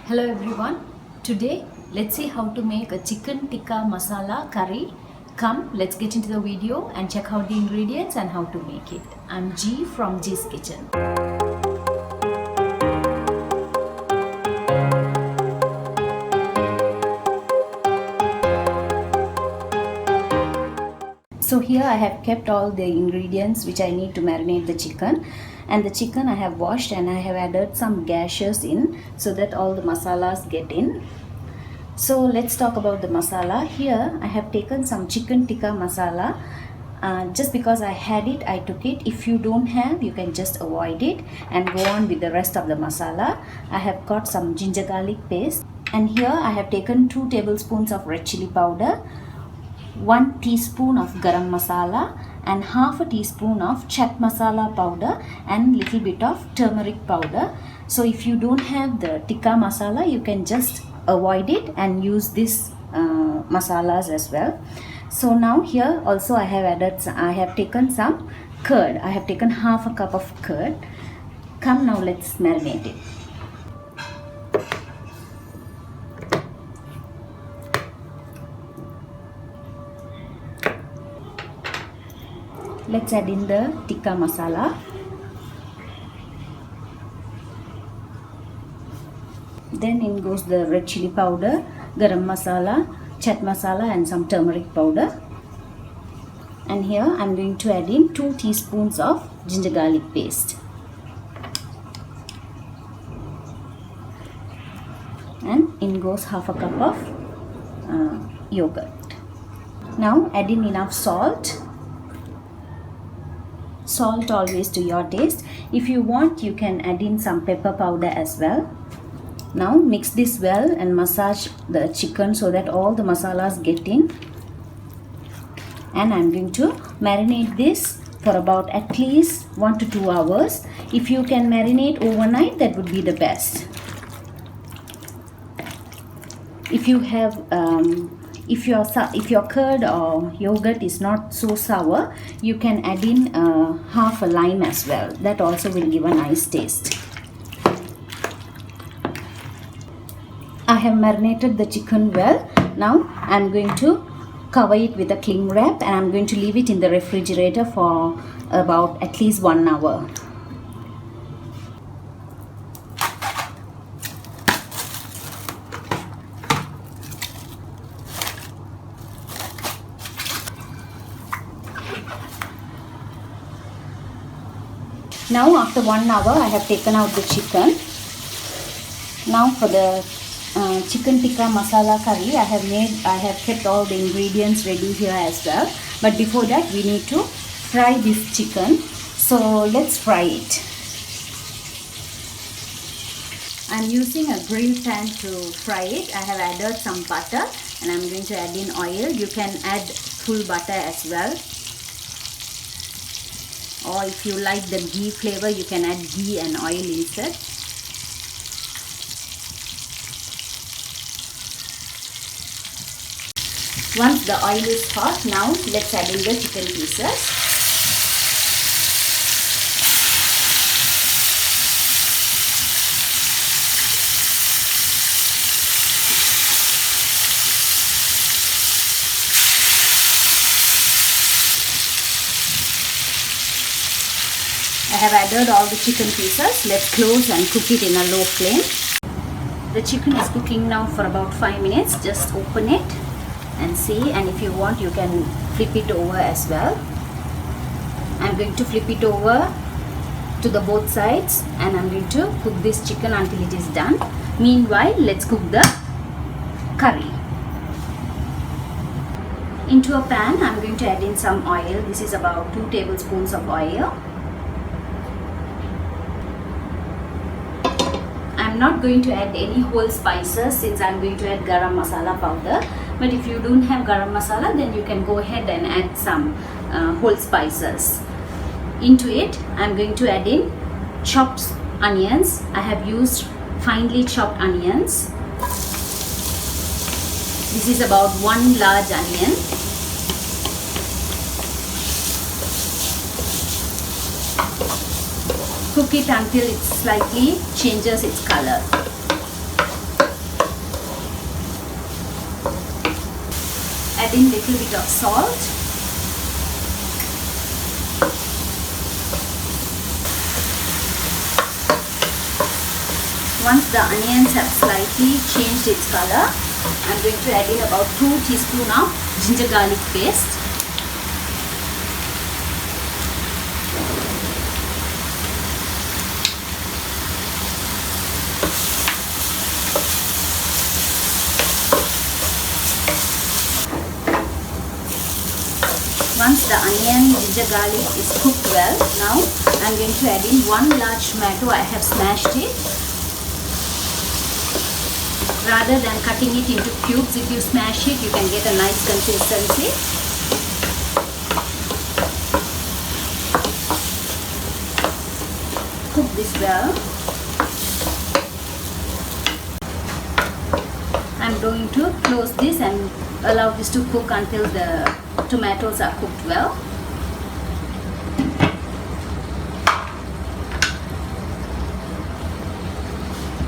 Hello everyone. Today let's see how to make a chicken tikka masala curry. Come, let's get into the video and check out the ingredients and how to make it. I'm G from G's Kitchen. So here I have kept all the ingredients which I need to marinate the chicken, and the chicken I have washed and I have added some gashes in so that all the masalas get in. So let's talk about the masala. Here I have taken some chicken tikka masala. Just because I had it, I took it. If you don't have, you can just avoid it and go on with the rest of the masala. I have got some ginger garlic paste, and here I have taken 2 tablespoons of red chili powder, 1 teaspoon of garam masala, and half a teaspoon of chaat masala powder, and little bit of turmeric powder. So if you don't have the tikka masala, you can just avoid it and use this masalas as well. So now here also I have taken some curd. I have taken half a cup of curd. Come, now let's marinate it. Let's add in the tikka masala. Then in goes the red chili powder, garam masala, chaat masala, and some turmeric powder. And here I am going to add in 2 teaspoons of ginger garlic paste. And in goes half a cup of yogurt. Now add in enough salt. Salt always to your taste. If you want, you can add in some pepper powder as well. Now mix this well and massage the chicken so that all the masalas get in. And I'm going to marinate this for about at least 1 to 2 hours. If you can marinate overnight, that would be the best. If you have if your curd or yogurt is not so sour, you can add in half a lime as well. That also will give a nice taste. I have marinated the chicken well. Now I am going to cover it with a cling wrap, and I am going to leave it in the refrigerator for about at least 1 hour. Now after 1 hour, I have taken out the chicken. Now for the chicken tikka masala curry, I have kept all the ingredients ready here as well. But before that, we need to fry this chicken. So let's fry it. I'm using a grill pan to fry it. I have added some butter, and I'm going to add in oil. You can add full butter as well. Or if you like the ghee flavor, you can add ghee and oil instead. Once the oil is hot, now let's add in the chicken pieces. I have added all the chicken pieces. Let's close and cook it in a low flame. The chicken is cooking now for about 5 minutes. Just open it and see, and if you want, you can flip it over as well. I'm going to flip it over to the both sides, and I'm going to cook this chicken until it is done. Meanwhile, let's cook the curry. Into a pan, I'm going to add in some oil. This is about 2 tablespoons of oil. I'm not going to add any whole spices since I'm going to add garam masala powder. But if you don't have garam masala, then you can go ahead and add some whole spices. Into it, I'm going to add in chopped onions. I have used finely chopped onions. This is about 1 large onion. Cook it until it slightly changes its color. add in little bit of salt. Once the onions have slightly changed its color, I'm going to add in about 2 teaspoons of ginger garlic paste. Once the onion, ginger garlic is cooked well, now I'm going to add in 1 large tomato. I have smashed it. Rather than cutting it into cubes, if you smash it, you can get a nice consistency. Cook this well. I'm going to close this and allow this to cook until the tomatoes are cooked well.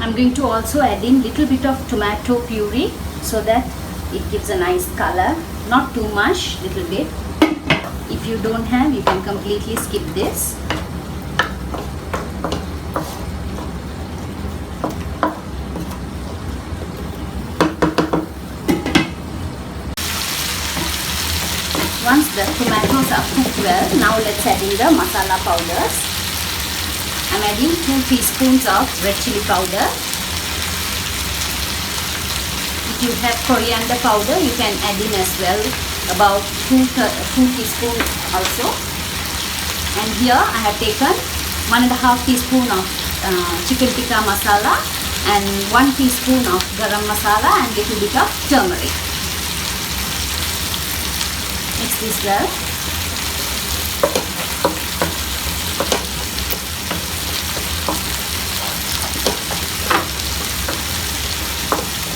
I'm going to also add in little bit of tomato puree so that it gives a nice color. Not too much, little bit. If you don't have, you can completely skip this. Once the tomatoes are cooked well, now let's add in the masala powders. I'm adding 2 teaspoons of red chili powder. If you have coriander powder, you can add in as well, about 2 teaspoons also. And here I have taken 1.5 teaspoon of chicken tikka masala and 1 teaspoon of garam masala and little bit of turmeric. Mix this well.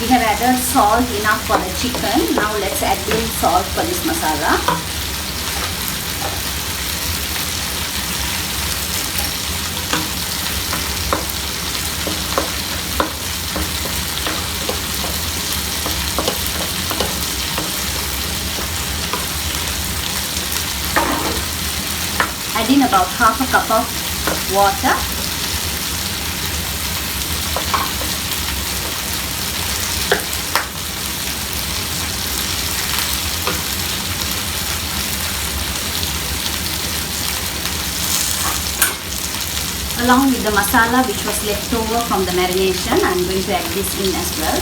We have added salt enough for the chicken. Now let's add in salt for this masala. Add in about half a cup of water. Along with the masala which was left over from the marination, I am going to add this in as well.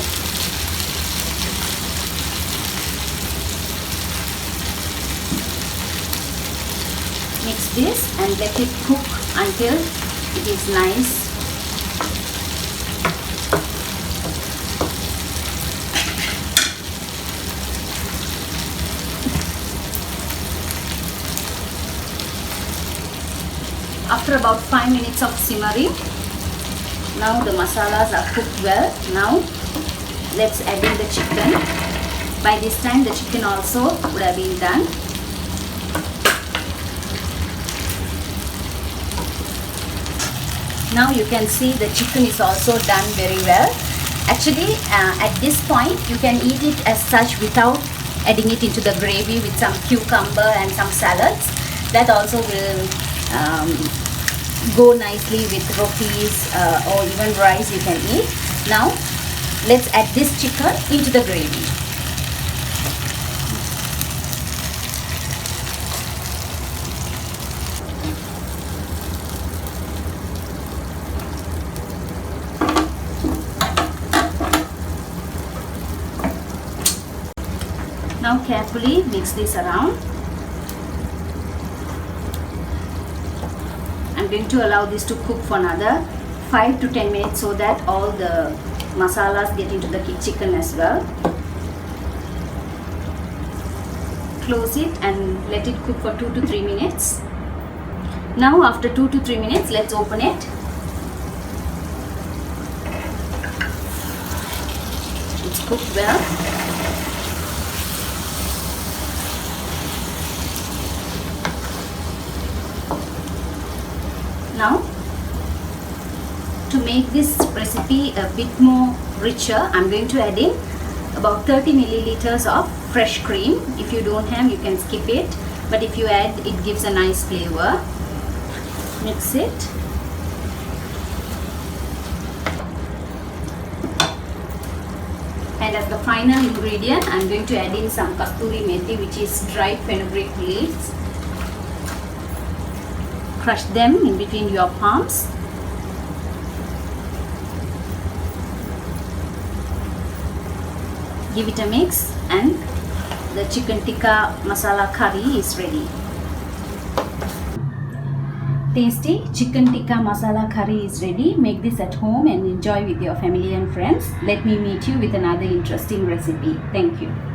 Mix this and let it cook until it is nice. After about 5 minutes of simmering, now the masalas are cooked well. Now let's add in the chicken. By this time the chicken also would have been done. Now you can see the chicken is also done very well. Actually at this point you can eat it as such without adding it into the gravy with some cucumber and some salads. That also will go nicely with rotis or even rice you can eat. Now let's add this chicken into the gravy. Now carefully mix this around. I'm going to allow this to cook for another 5 to 10 minutes so that all the masalas get into the chicken as well. Close it and let it cook for 2 to 3 minutes. Now after 2 to 3 minutes, let's open it. It's cooked well. Now, to make this recipe a bit more richer, I'm going to add in about 30 milliliters of fresh cream. If you don't have, you can skip it, but if you add, it gives a nice flavor. Mix it. And as the final ingredient, I'm going to add in some kasturi methi, which is dried fenugreek leaves. Crush them in between your palms. Give it a mix and the chicken tikka masala curry is ready. Tasty chicken tikka masala curry is ready. Make this at home and enjoy with your family and friends. Let me meet you with another interesting recipe. Thank you.